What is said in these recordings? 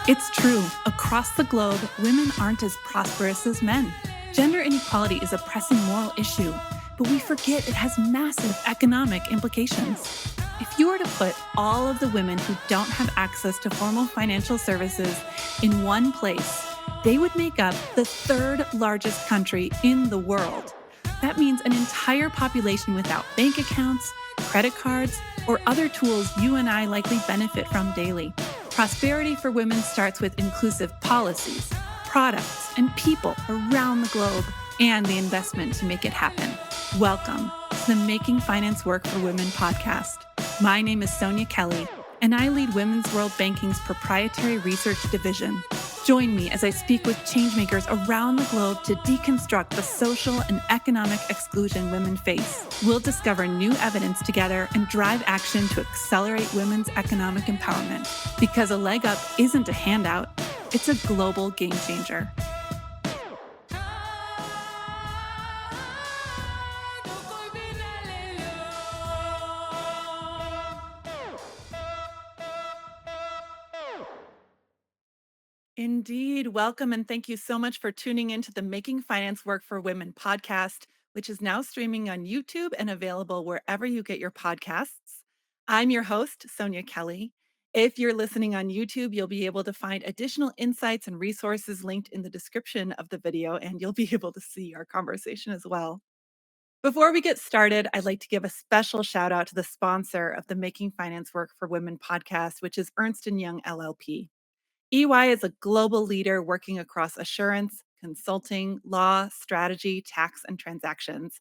It's true. Across the globe, women aren't as prosperous as men. Gender inequality is a pressing moral issue, but we forget it has massive economic implications. If you were to put all of the women who don't have access to formal financial services in one place, they would make up the third largest country in the world. That means an entire population without bank accounts, credit cards, or other tools you and I likely benefit from daily. Prosperity for women starts with inclusive policies, products, and people around the globe, and the investment to make it happen. Welcome to the Making Finance Work for Women podcast. My name is Sonia Kelly, and I lead Women's World Banking's proprietary research division. Join me as I speak with changemakers around the globe to deconstruct the social and economic exclusion women face. We'll discover new evidence together and drive action to accelerate women's economic empowerment. Because a leg up isn't a handout, it's a global game changer. Indeed. Welcome and thank you so much for tuning into the Making Finance Work for Women podcast, which is now streaming on YouTube and available wherever you get your podcasts. I'm your host, Sonia Kelly. If you're listening on YouTube, you'll be able to find additional insights and resources linked in the description of the video, and you'll be able to see our conversation as well. Before we get started, I'd like to give a special shout out to the sponsor of the Making Finance Work for Women podcast, which is Ernst & Young LLP. EY is a global leader working across assurance, consulting, law, strategy, tax, and transactions.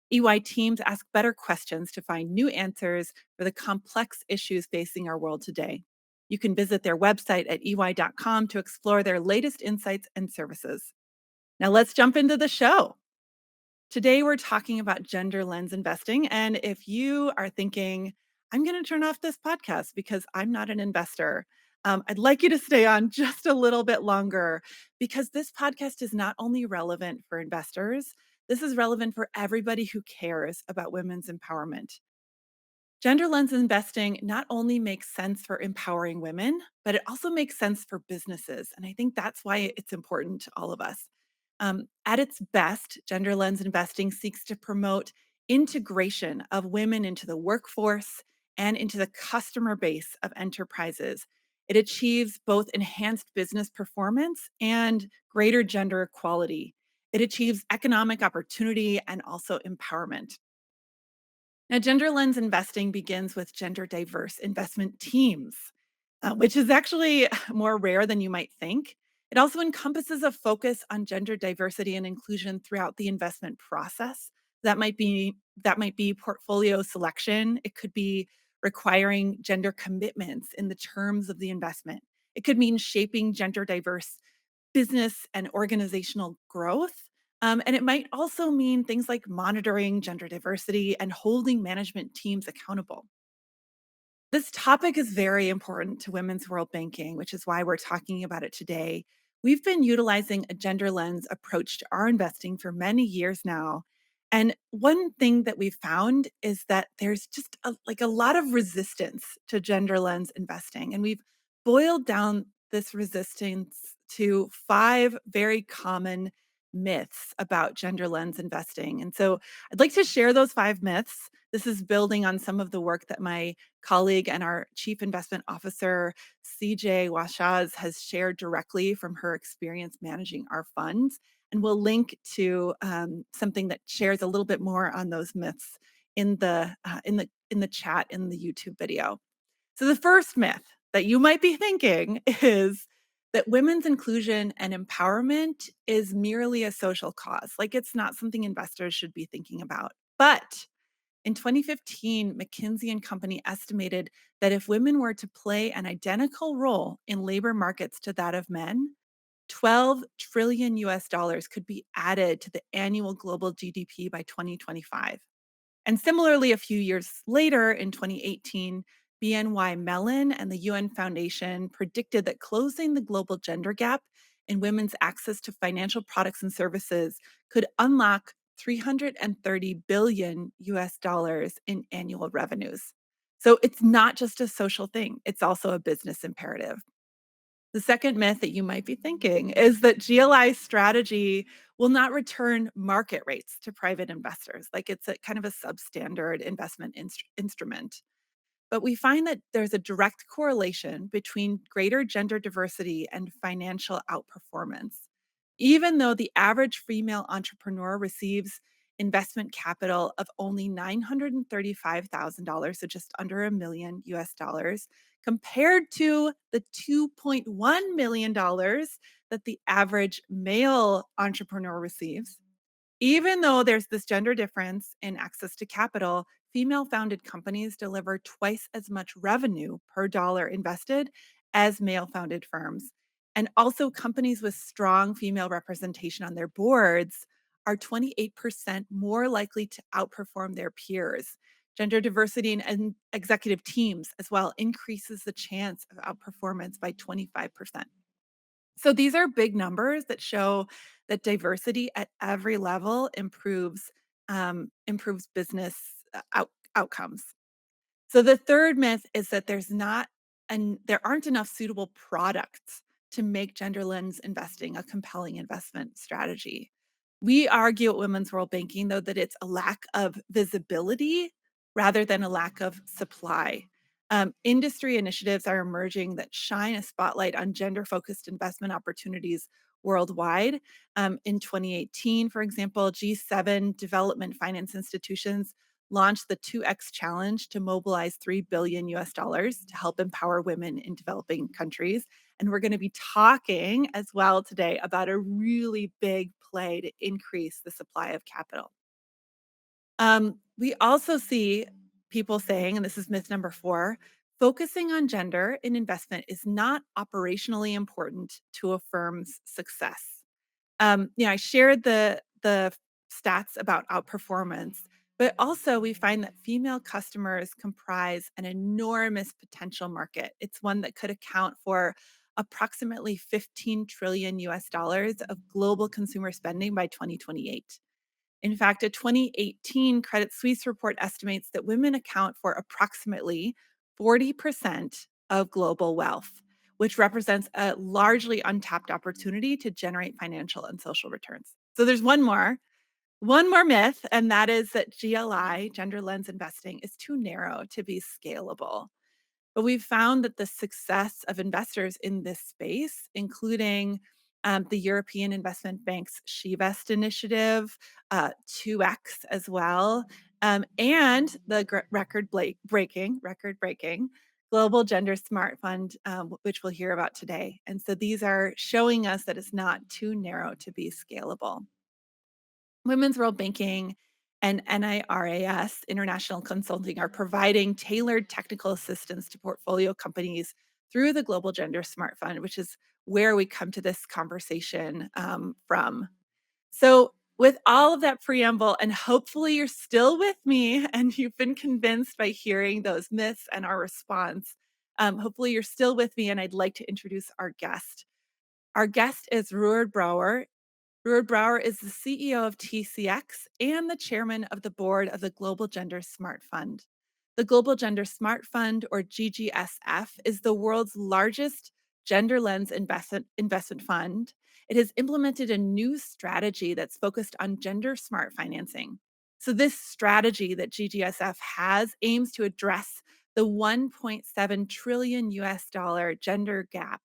EY teams ask better questions to find new answers for the complex issues facing our world today. You can visit their website at ey.com to explore their latest insights and services. Now let's jump into the show. Today, we're talking about gender lens investing. And if you are thinking, I'm going to turn off this podcast because I'm not an investor, I'd like you to stay on just a little bit longer because this podcast is not only relevant for investors, this is relevant for everybody who cares about women's empowerment. Gender lens investing not only makes sense for empowering women, but it also makes sense for businesses. And I think that's why it's important to all of us. At its best, gender lens investing seeks to promote integration of women into the workforce and into the customer base of enterprises. It achieves both enhanced business performance and greater gender equality. It achieves economic opportunity and also empowerment. Now, gender lens investing begins with gender diverse investment teams, which is actually more rare than you might think. It also encompasses a focus on gender diversity and inclusion throughout the investment process. That might be portfolio selection. It could be requiring gender commitments in the terms of the investment. It could mean shaping gender diverse business and organizational growth. And it might also mean things like monitoring gender diversity and holding management teams accountable. This topic is very important to women's world banking, which is why we're talking about it today. We've been utilizing a gender lens approach to our investing for many years now. And one thing that we've found is that there's just a lot of resistance to gender lens investing. And we've boiled down this resistance to five very common myths about gender lens investing. And so I'd like to share those five myths. This is building on some of the work that my colleague and our Chief Investment Officer, CJ Washaz, has shared directly from her experience managing our funds. And we'll link to something that shares a little bit more on those myths in the chat in the YouTube video. So the first myth that you might be thinking is that women's inclusion and empowerment is merely a social cause. Like it's not something investors should be thinking about. But in 2015, McKinsey and Company estimated that if women were to play an identical role in labor markets to that of men, 12 trillion US dollars could be added to the annual global GDP by 2025. And similarly, a few years later in 2018, BNY Mellon and the UN Foundation predicted that closing the global gender gap in women's access to financial products and services could unlock 330 billion US dollars in annual revenues. So it's not just a social thing, it's also a business imperative. The second myth that you might be thinking is that GLI strategy will not return market rates to private investors, like it's a kind of a substandard investment instrument. But we find that there's a direct correlation between greater gender diversity and financial outperformance. Even though the average female entrepreneur receives investment capital of only $935,000, so just under $1 million US, compared to the $2.1 million that the average male entrepreneur receives. Even though there's this gender difference in access to capital, female founded companies deliver twice as much revenue per dollar invested as male founded firms. And also, companies with strong female representation on their boards are 28% more likely to outperform their peers. Gender diversity in executive teams as well increases the chance of outperformance by 25%. So these are big numbers that show that diversity at every level improves business outcomes. So the third myth is that there aren't enough suitable products to make gender lens investing a compelling investment strategy. We argue at Women's World Banking, though, that it's a lack of visibility rather than a lack of supply. Industry initiatives are emerging that shine a spotlight on gender focused investment opportunities worldwide. In 2018, for example, G7 development finance institutions launched the 2X Challenge to mobilize $3 billion to help empower women in developing countries. And we're going to be talking as well today about a really big play to increase the supply of capital. We also see people saying, and this is myth number 4, focusing on gender in investment is not operationally important to a firm's success. I shared the stats about outperformance, but also we find that female customers comprise an enormous potential market. It's one that could account for approximately 15 trillion US dollars of global consumer spending by 2028. In fact, a 2018 Credit Suisse report estimates that women account for approximately 40% of global wealth, which represents a largely untapped opportunity to generate financial and social returns. So there's one more myth, and that is that GLI, gender lens investing, is too narrow to be scalable. But we've found that the success of investors in this space, including the European Investment Bank's SheVest initiative, 2X as well, and the record-breaking Global Gender Smart Fund, which we'll hear about today. And so these are showing us that it's not too narrow to be scalable. Women's World Banking and NIRAS, International Consulting, are providing tailored technical assistance to portfolio companies through the Global Gender Smart Fund, which is where we come to this conversation from. So, with all of that preamble, and hopefully you're still with me and you've been convinced by hearing those myths and our response, hopefully you're still with me, and I'd like to introduce our guest. Our guest is Ruurd Brouwer. Ruurd Brouwer is the CEO of TCX and the chairman of the board of the Global Gender Smart Fund. The Global Gender Smart Fund, or GGSF, is the world's largest gender lens investment fund. It has implemented a new strategy that's focused on gender smart financing. So, this strategy that GGSF has aims to address the 1.7 trillion US dollar gender gap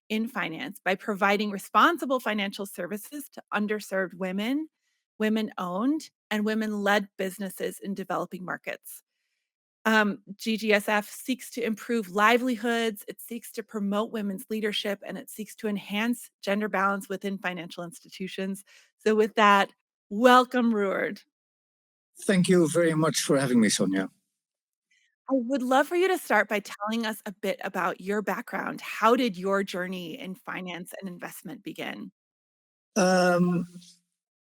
in finance by providing responsible financial services to underserved women, women owned, and women led businesses in developing markets. GGSF seeks to improve livelihoods, it seeks to promote women's leadership, and it seeks to enhance gender balance within financial institutions. So, with that, welcome, Ruurd. Thank you very much for having me, Sonia. I would love for you to start by telling us a bit about your background. How did your journey in finance and investment begin? Um,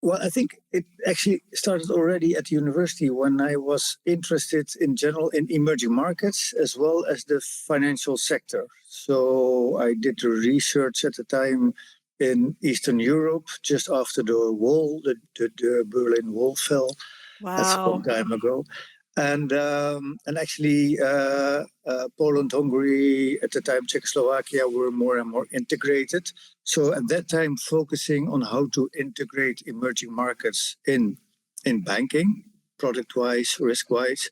well, I think it actually started already at university when I was interested in general in emerging markets as well as the financial sector. So I did the research at the time in Eastern Europe just after the Berlin Wall fell. That's a long Wow. time ago. And actually, Poland, Hungary, at the time Czechoslovakia, were more and more integrated. So at that time, focusing on how to integrate emerging markets in banking, product-wise, risk-wise.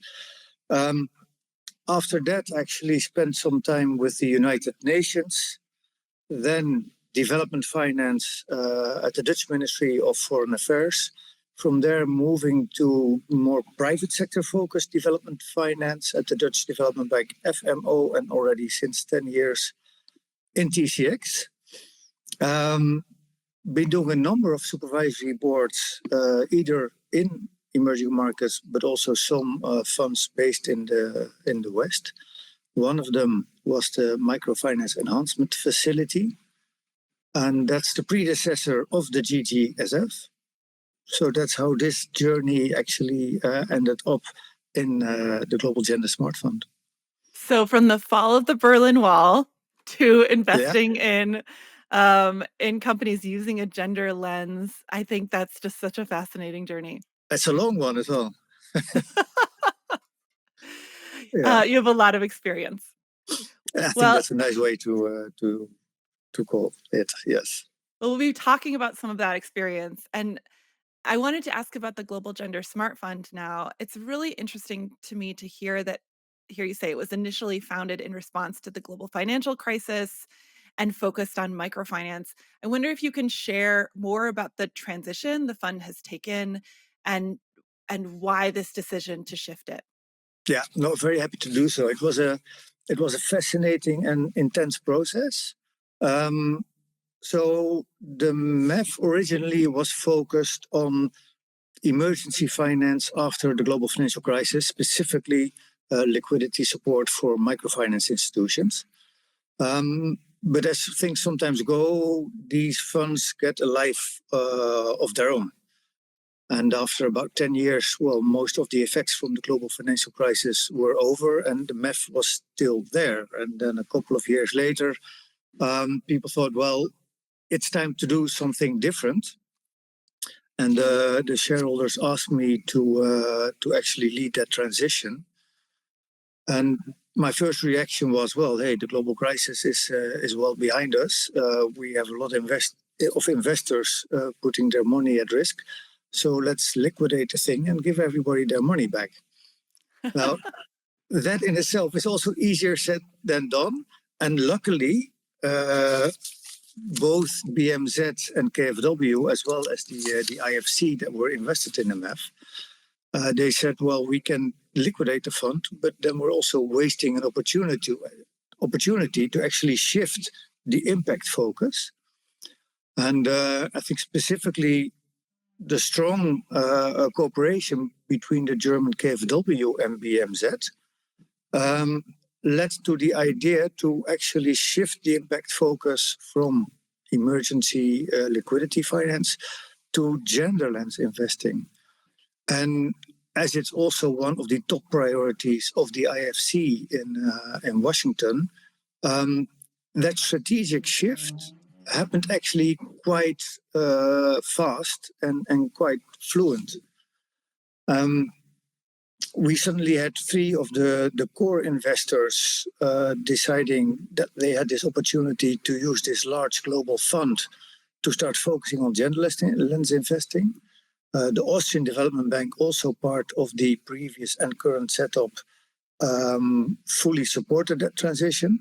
After that, actually spent some time with the United Nations, then development finance at the Dutch Ministry of Foreign Affairs. From there, moving to more private sector focused development finance at the Dutch Development Bank FMO, and already since 10 years in TCX. Been doing a number of supervisory boards, either in emerging markets, but also some funds based in the West. One of them was the Microfinance Enhancement Facility, and that's the predecessor of the GGSF. So that's how this journey actually ended up in the Global Gender Smart Fund. So from the fall of the Berlin Wall to investing in companies using a gender lens, I think that's just such a fascinating journey. It's a long one as well. You have a lot of experience. I think that's a nice way to call it. Yes. Well, we'll be talking about some of that experience, and I wanted to ask about the Global Gender Smart Fund now. It's really interesting to me to hear you say it was initially founded in response to the global financial crisis and focused on microfinance. I wonder if you can share more about the transition the fund has taken and why this decision to shift it. Yeah, no, very happy to do so. It was a fascinating and intense process. So the MEF originally was focused on emergency finance after the global financial crisis, specifically liquidity support for microfinance institutions. But as things sometimes go, these funds get a life of their own. And after about 10 years, well, most of the effects from the global financial crisis were over, and the MEF was still there. And then a couple of years later, people thought, well, it's time to do something different. And the shareholders asked me to actually lead that transition. And my first reaction was, well, hey, the global crisis is well behind us. We have a lot of investors putting their money at risk. So let's liquidate the thing and give everybody their money back. Now, that in itself is also easier said than done. And luckily, both BMZ and KFW, as well as the IFC that were invested in the MEF, they said, well, we can liquidate the fund, but then we're also wasting an opportunity to actually shift the impact focus. And I think specifically the strong cooperation between the German KfW and BMZ led to the idea to actually shift the impact focus from emergency liquidity finance to gender lens investing. And as it's also one of the top priorities of the IFC in Washington, that strategic shift happened actually quite fast and quite fluent. We suddenly had three of the core investors deciding that they had this opportunity to use this large global fund to start focusing on gender lens investing. The Austrian Development Bank, also part of the previous and current setup, fully supported that transition.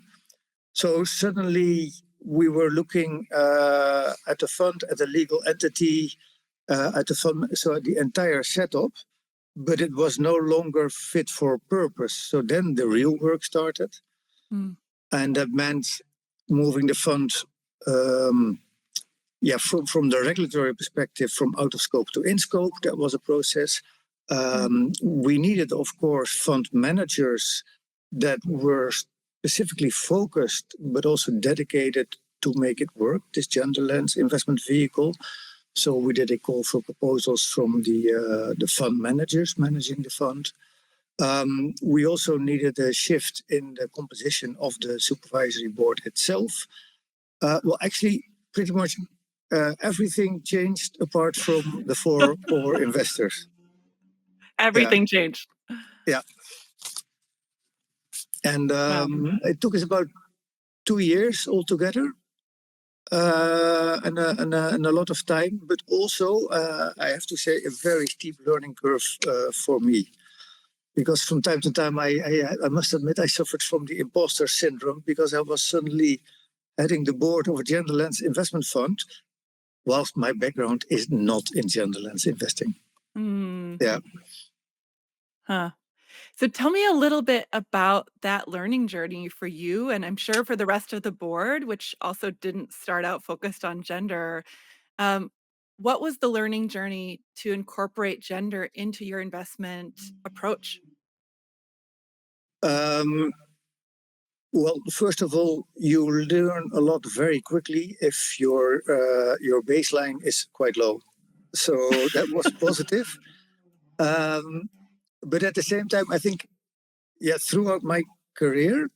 So suddenly we were looking at the fund, at the legal entity, at the fund, so at the entire setup, but it was no longer fit for purpose. So then the real work started. And that meant moving the fund from the regulatory perspective, from out of scope to in scope. That was a process. We needed, of course, fund managers that were specifically focused, but also dedicated to make it work, this gender lens investment vehicle. So we did a call for proposals from the fund managers managing the fund. We also needed a shift in the composition of the supervisory board itself. Well, actually, pretty much everything changed apart from the four core investors. Everything changed. Yeah. And Wow. it took us about 2 years altogether, and a lot of time, but also, I have to say, a very steep learning curve for me. Because from time to time, I must admit, I suffered from the imposter syndrome because I was suddenly heading the board of a gender lens investment fund, whilst my background is not in gender lens investing. Mm, Yeah. huh. So tell me a little bit about that learning journey for you, and I'm sure for the rest of the board, which also didn't start out focused on gender. Um, what was the learning journey to incorporate gender into your investment approach? Um, well, first of all, you learn a lot very quickly if your baseline is quite low. So that was positive. Um, but at the same time, I think, yeah, throughout my career,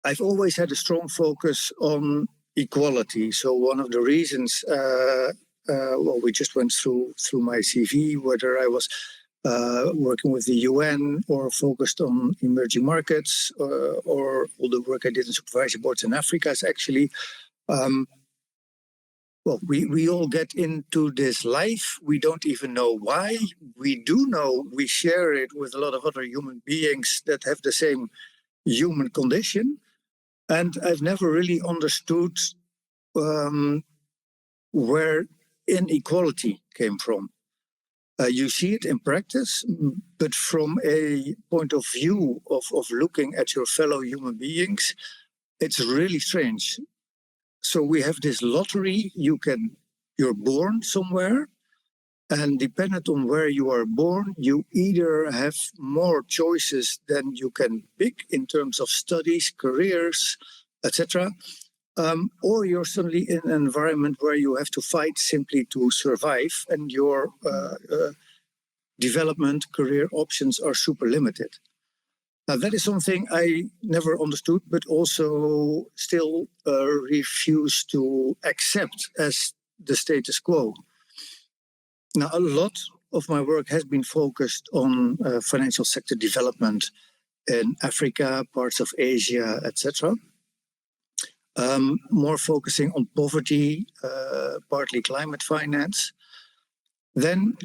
I've always had a strong focus on equality. So one of the reasons, well, we just went through my CV, whether I was working with the UN or focused on emerging markets, or all the work I did in supervisory boards in Africa is actually, um, well, we all get into this life. We don't even know why. We do know we share it with a lot of other human beings that have the same human condition. And I've never really understood um, where inequality came from. You see it in practice, but from a point of view of looking at your fellow human beings, it's really strange. So we have this lottery. You're born somewhere, and dependent on where you are born, you either have more choices than you can pick in terms of studies, careers, etc. Or you're suddenly in an environment where you have to fight simply to survive, and your development career options are super limited. Now, that is something I never understood, but also still refuse to accept as the status quo. Now, a lot of my work has been focused on financial sector development in Africa, parts of Asia, etc. More focusing on poverty, partly climate finance. Then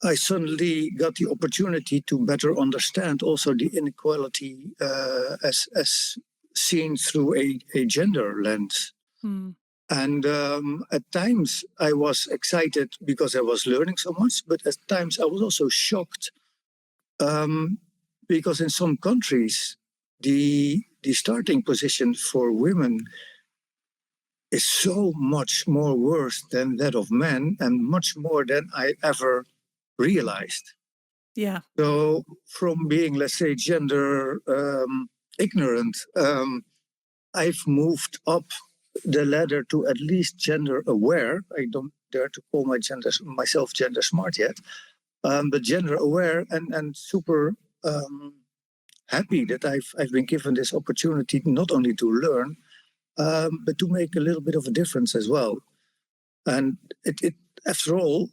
I suddenly got the opportunity to better understand also the inequality as seen through a gender lens. Hmm. And at times I was excited because I was learning so much, but at times I was also shocked um, because in some countries the starting position for women is so much more worse than that of men and much more than I ever realized. Yeah. So, from being, let's say, gender ignorant, I've moved up the ladder to at least gender aware. I don't dare to call myself gender smart yet, but gender aware and super happy that I've been given this opportunity not only to learn, but to make a little bit of a difference as well. And it after all,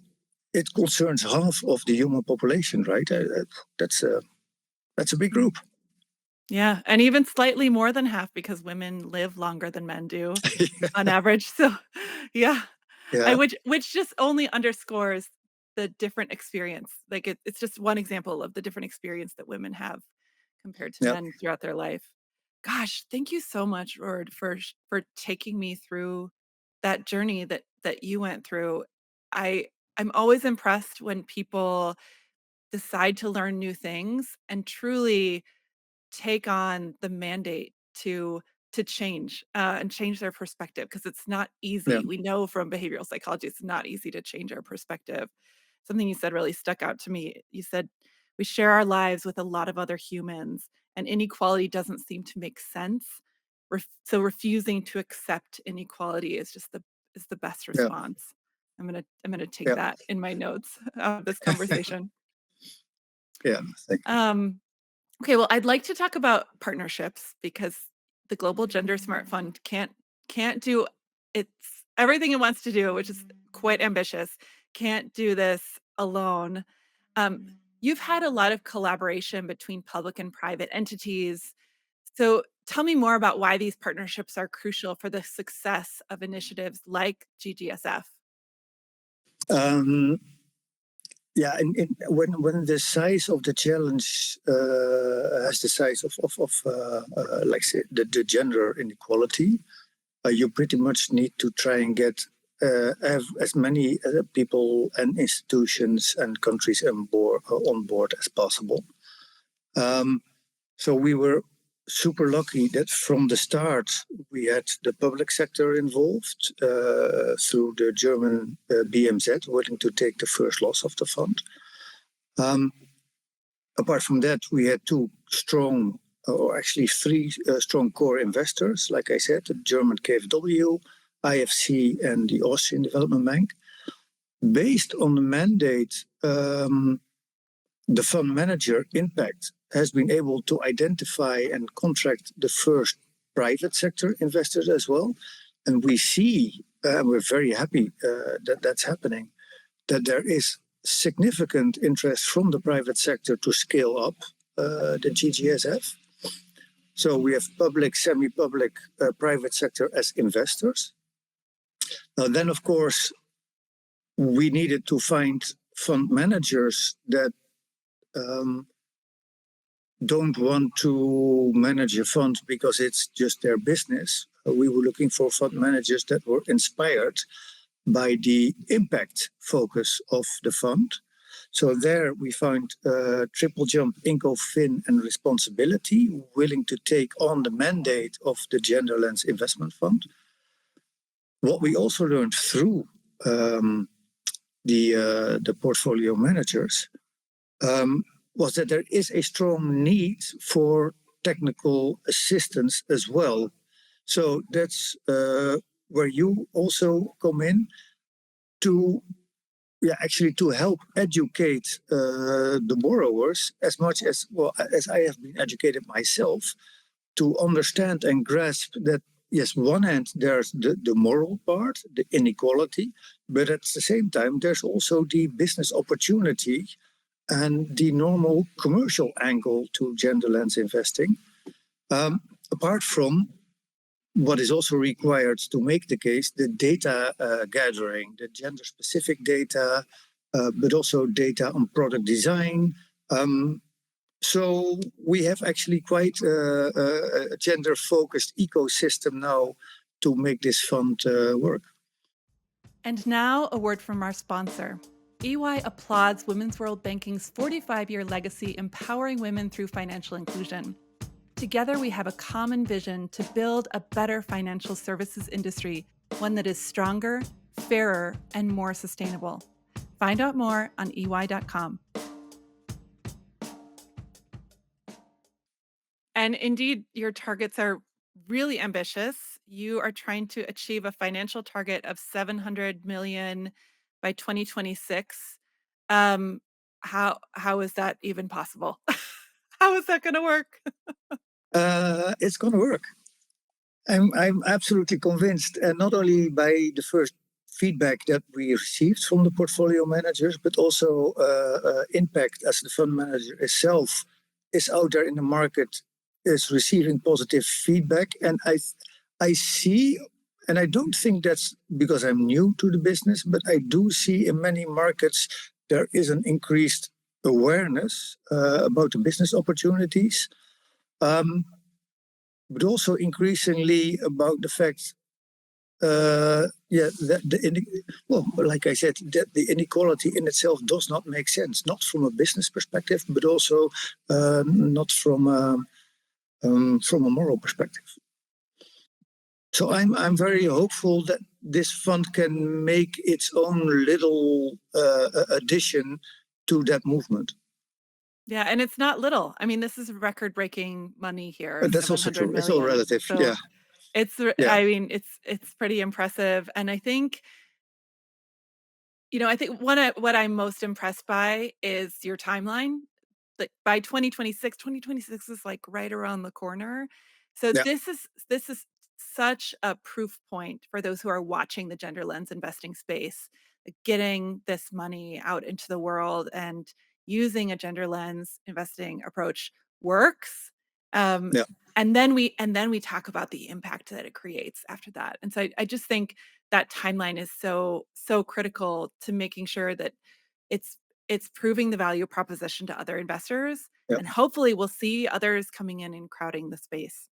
it concerns half of the human population, right? That's a that's a big Mm. group. Yeah, and even slightly more than half because women live longer than men do on average. So, yeah. I Yeah, which just only underscores the different experience. Like, it's just one example of the different experience that women have compared to yeah, men throughout their life. Gosh, thank you so much, Ruurd, for taking me through that journey that you went through. I I'm always impressed when people decide to learn new things and truly take on the mandate to change, and change their perspective because it's not yeah, easy. We know from behavioral psychology it's not easy to change our perspective. Something you said really stuck out to me. You said, "We share our lives with a lot of other humans, and inequality doesn't seem to make sense." So refusing to accept inequality is the best yeah, response. I'm gonna take yeah, that in my notes of this conversation. yeah. Thank you. Um Okay, well, I'd like to talk about partnerships because the Global Gender Smart Fund can't do it's everything it wants to do, which is quite ambitious, can't do this alone. Um, You've had a lot of collaboration between public and private entities. So tell me more about why these partnerships are crucial for the success of initiatives like GGSF. Um, yeah, and when the size of the challenge has the size of like say the gender inequality, you pretty much need to try and get have as many people and institutions and countries on board as possible. Um, so we were super lucky that from the start we had the public sector involved through the German BMZ willing to take the first loss of the fund. Um, Apart from that, we had two strong, or actually three strong core investors, like I said, the German KfW, IFC, and the Austrian Development Bank. Based on the mandate, the fund manager Impact has been able to identify and contract the first private sector investors as well. And we see, we're very happy that that's happening, that there is significant interest from the private sector to scale up the GGSF. So we have public, semi-public, private sector as investors. Now then, of course, we needed to find fund managers that don't want to manage a fund because it's just their business. We were looking for fund managers that were inspired by the impact focus of the fund. So there we found triple jump, Inco, Fin, and responsibility, willing to take on the mandate of the Gender Lens Investment Fund. What we also learned through the portfolio managers was that there is a strong need for technical assistance as well. So that's where you also come in to actually to help educate the borrowers as much as well as I have been educated myself to understand and grasp that yes, one hand there's the moral part, the inequality, but at the same time there's also the business opportunity and the normal commercial angle to gender lens investing. Apart from what is also required to make the case, the data gathering, the gender-specific data, but also data on product design. So we have actually quite a gender-focused ecosystem now to make this fund work. And now, a word from our sponsor. EY applauds Women's World Banking's 45-year legacy empowering women through financial inclusion. Together, we have a common vision to build a better financial services industry, one that is stronger, fairer, and more sustainable. Find out more on ey.com. And indeed, your targets are really ambitious. You are trying to achieve a financial target of 700 million by 2026. Um, how is that even possible? How is that going to work? It's going to work. I'm absolutely convinced, and not only by the first feedback that we received from the portfolio managers, but also Impact as the fund manager itself is out there in the market, is receiving positive feedback, and I see, and I don't think that's because I'm new to the business, but I do see in many markets there is an increased awareness about the business opportunities. But also increasingly about the fact, well, like I said, that the inequality in itself does not make sense, not from a business perspective, but also not from a moral perspective. So I'm very hopeful that this fund can make its own little addition to that movement. Yeah, and it's not little. I mean, this is record-breaking money here, That's also 700 true. It's all million. relative. So Yeah, yeah, I mean, it's pretty impressive. And I think, I think what I'm most impressed by is your timeline. Like by 2026 is like right around the corner. So yeah. this is such a proof point for those who are watching the gender lens investing space, like getting this money out into the world and using a gender lens investing approach works. Um, Yeah. and then we talk about the impact that it creates after that. And so I just think that timeline is so critical to making sure that it's it's proving the value proposition to other investors, Yeah. and hopefully we'll see others coming in and crowding the space.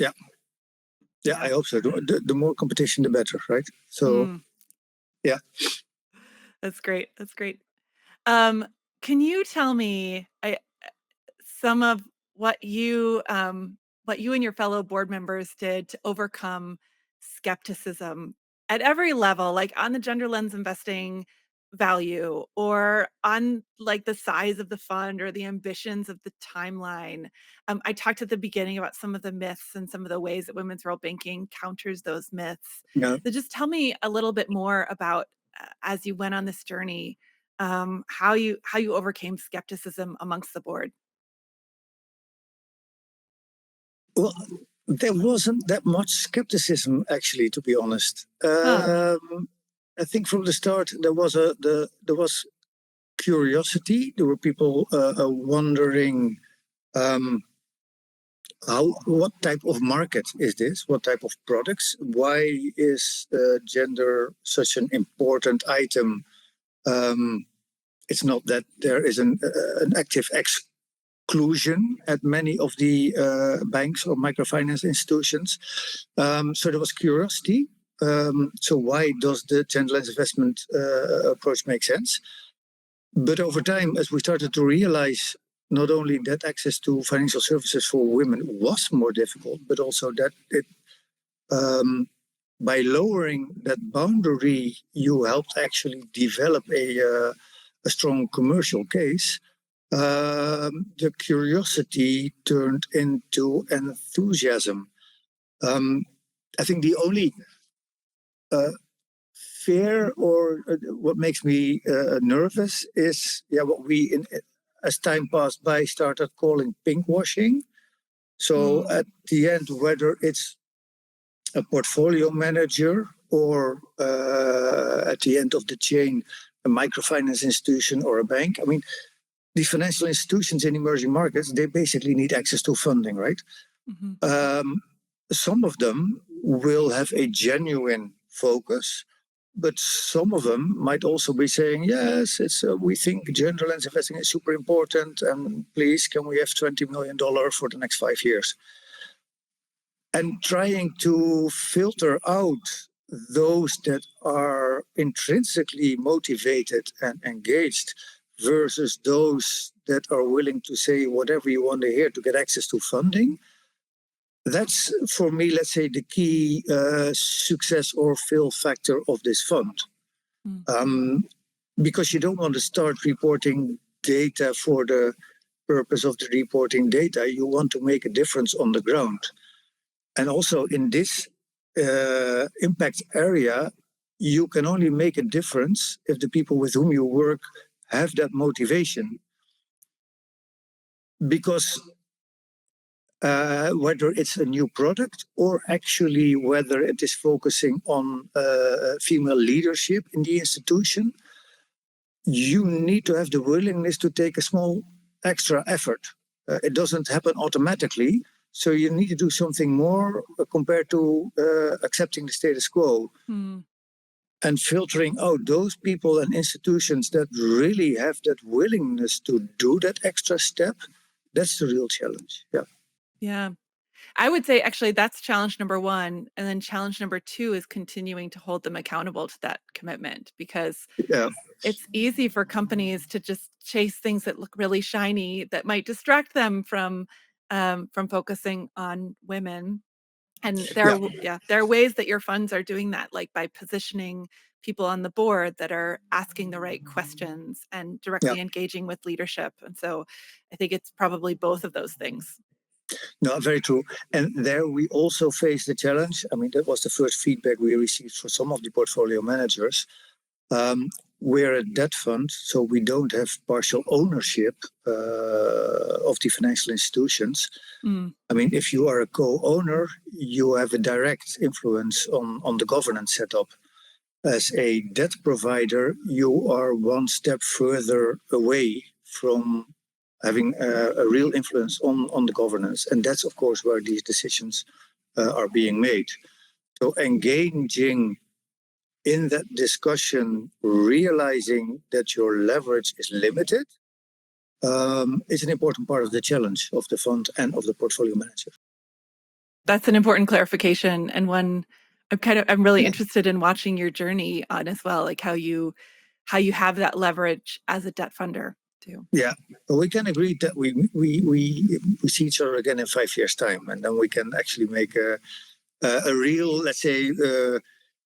Yeah. Yeah, Yeah. I hope so. The more competition, the better, right? So, Mm, yeah. that's great. That's great. Um, can you tell me some of what you and your fellow board members did to overcome skepticism at every level, like on the gender lens investing value or on like the size of the fund or the ambitions of the timeline? I talked at the beginning about some of the myths and some of the ways that women's role banking counters those myths. Yeah. So just tell me a little bit more about as you went on this journey, how you overcame skepticism amongst the board. Well, there wasn't that much skepticism, actually, to be honest. Huh. I think from the start there was curiosity. There were people wondering um, what type of market is this? What type of products? Why is gender such an important item? Um, it's not that there is an active exclusion at many of the banks or microfinance institutions. So there was curiosity. So why does the gender lens investment approach make sense? But over time, as we started to realize not only that access to financial services for women was more difficult, but also that by lowering that boundary, you helped actually develop a strong commercial case. The curiosity turned into enthusiasm. Um, I think the only uh, fear or what makes me nervous is what as time passed by, started calling pinkwashing. So Mm, at the end, whether it's a portfolio manager or at the end of the chain, a microfinance institution or a bank. I mean, these financial institutions in emerging markets, they basically need access to funding, right? mhm, Um, some of them will have a genuine focus, but some of them might also be saying, yes, it's we think gender lens investing is super important, and please, can we have $20 million for the next 5 years? And trying to filter out those that are intrinsically motivated and engaged versus those that are willing to say whatever you want to hear to get access to funding. That's, for me, let's say, the key success or fail factor of this fund. mm, Um, because you don't want to start reporting data for the purpose of the reporting data. You want to make a difference on the ground. And also in this impact area, you can only make a difference if the people with whom you work have that motivation. Because whether it's a new product or actually whether it is focusing on female leadership in the institution, you need to have the willingness to take a small extra effort. It doesn't happen automatically. So you need to do something more compared to accepting the status quo mm. and filtering out those people and institutions that really have that willingness to do that extra step. That's the real challenge. Yeah. Yeah. I would say actually that's challenge number 1, and then challenge number 2 is continuing to hold them accountable to that commitment, because Yeah. it's easy for companies to just chase things that look really shiny that might distract them from focusing on women. And Yeah. there are ways that your funds are doing that, like by positioning people on the board that are asking the right questions and Yeah. directly engaging with leadership. And so I think it's probably both of those things. No, very true. And there we also face the challenge. I mean, that was the first feedback we received from some of the portfolio managers. We're a debt fund, so we don't have partial ownership of the financial institutions. Mm, I mean, if you are a co-owner, you have a direct influence on the governance setup. As a debt provider, you are one step further away from having a real influence on the governance. And that's, of course, where these decisions are being made. So engaging in that discussion, realizing that your leverage is limited, is an important part of the challenge of the fund and of the portfolio manager. That's an important clarification, and one I'm really Yeah. interested in watching your journey on as well, like how you have that leverage as a debt funder too. Yeah, but we can agree that we see each other again in 5 years' time, and then we can actually make a real, let's say,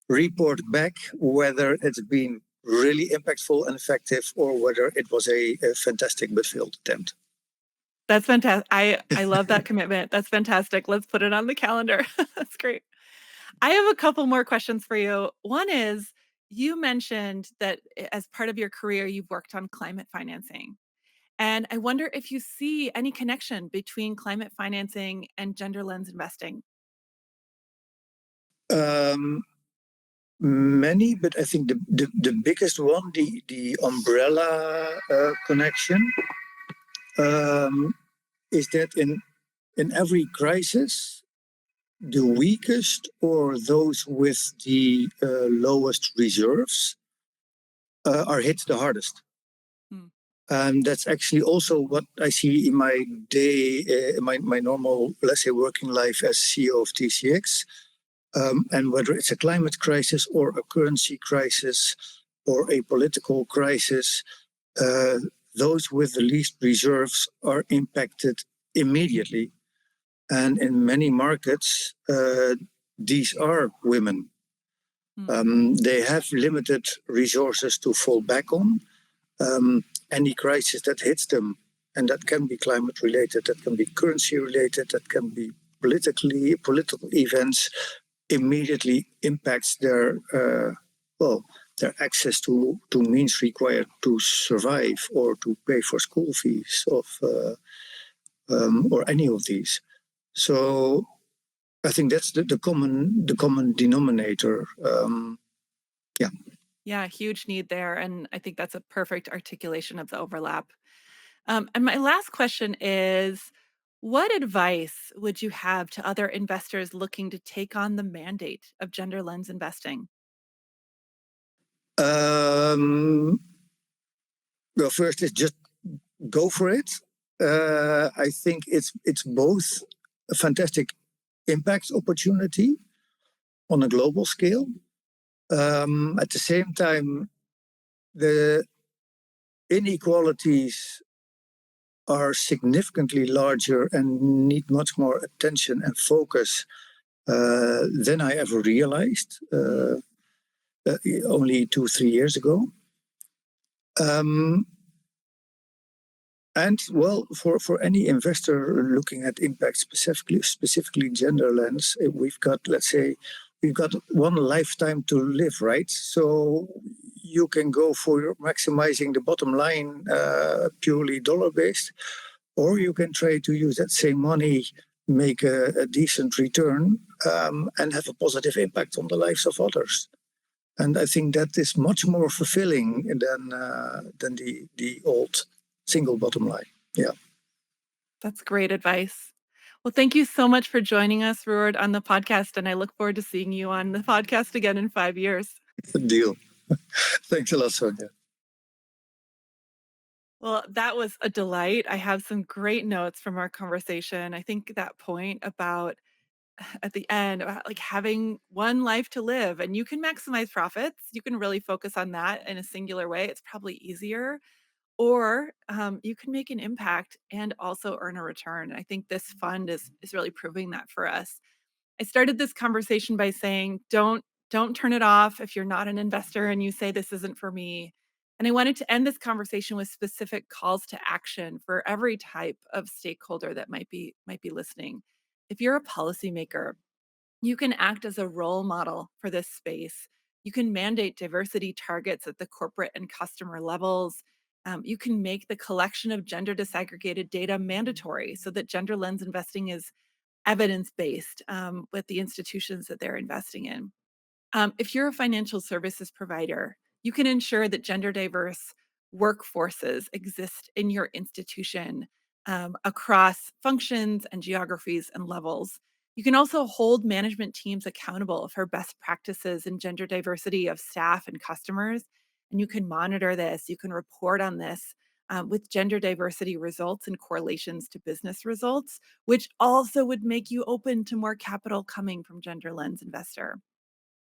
report back whether it's been really impactful and effective or whether it was a fantastic but failed attempt. That's fantastic. I love that commitment. That's fantastic. Let's put it on the calendar. That's great. I have a couple more questions for you. One is, you mentioned that as part of your career, you've worked on climate financing. And I wonder if you see any connection between climate financing and gender lens investing. Um, Many, but I think the biggest one, the umbrella connection, is that in every crisis, the weakest or those with the lowest reserves are hit the hardest. Hmm. And that's actually also what I see in my day, my normal, let's say, working life as CEO of TCX. And whether it's a climate crisis or a currency crisis or a political crisis, uh, those with the least reserves are impacted immediately. And in many markets, these are women. Hmm. They have limited resources to fall back on. Any crisis that hits them, and that can be climate related, that can be currency related, that can be political events, immediately impacts their their access to means required to survive or to pay for school fees of or any of these. So I think that's the common denominator. Yeah. Yeah, huge need there. And I think that's a perfect articulation of the overlap. And my last question is, what advice would you have to other investors looking to take on the mandate of gender lens investing? Um, well, first is just go for it. I think it's both a fantastic impact opportunity on a global scale. At the same time, the inequalities are significantly larger and need much more attention and focus than I ever realized only 2-3 years ago. And well, for any investor looking at impact, specifically gender lens, we've got, let's say, we've got one lifetime to live, right? So you can go for maximizing the bottom line, purely dollar based, or you can try to use that same money, make a decent return, and have a positive impact on the lives of others. And I think that is much more fulfilling than the old single bottom line. Yeah, That's great advice. Well, thank you so much for joining us, Ruurd, on the podcast. And I look forward to seeing you on the podcast again in 5 years. deal. Thanks a lot, Sonia. Well, that was a delight. I have some great notes from our conversation. I think that point about at the end about like having one life to live and you can maximize profits. You can really focus on that in a singular way. It's probably easier. Or you can make an impact and also earn a return. I think this fund is really proving that for us. I started this conversation by saying, don't turn it off if you're not an investor and you say this isn't for me. And I wanted to end this conversation with specific calls to action for every type of stakeholder that might be listening. If you're a policymaker, you can act as a role model for this space. You can mandate diversity targets at the corporate and customer levels. You can make the collection of gender disaggregated data mandatory so that gender lens investing is evidence based with the institutions that they're investing in. If you're a financial services provider, you can ensure that gender diverse workforces exist in your institution across functions and geographies and levels. You can also hold management teams accountable for best practices in gender diversity of staff and customers. And you can monitor this, you can report on this with gender diversity results and correlations to business results, which also would make you open to more capital coming from gender lens investors.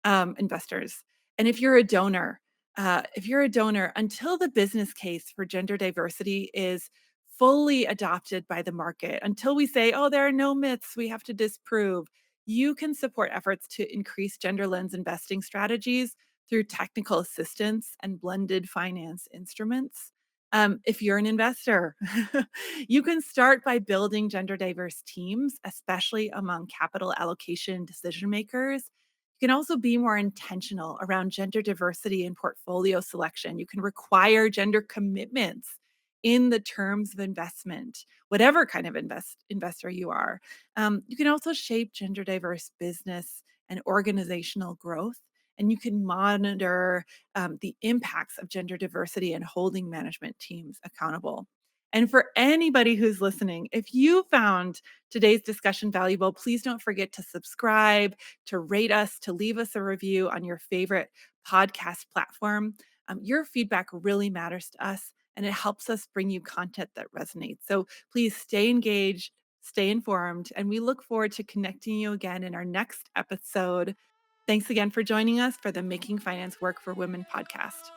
And if you're a donor, until the business case for gender diversity is fully adopted by the market, until we say, oh, there are no myths we have to disprove, you can support efforts to increase gender lens investing strategies through technical assistance and blended finance instruments. If you're an investor, you can start by building gender diverse teams, especially among capital allocation decision makers. You can also be more intentional around gender diversity in portfolio selection. You can require gender commitments in the terms of investment, whatever kind of investor you are. You can also shape gender diverse business and organizational growth. And you can monitor the impacts of gender diversity and holding management teams accountable. And for anybody who's listening, if you found today's discussion valuable, please don't forget to subscribe, to rate us, to leave us a review on your favorite podcast platform. Your feedback really matters to us and it helps us bring you content that resonates. So please stay engaged, stay informed, and we look forward to connecting you again in our next episode. Thanks again for joining us for the Making Finance Work for Women podcast.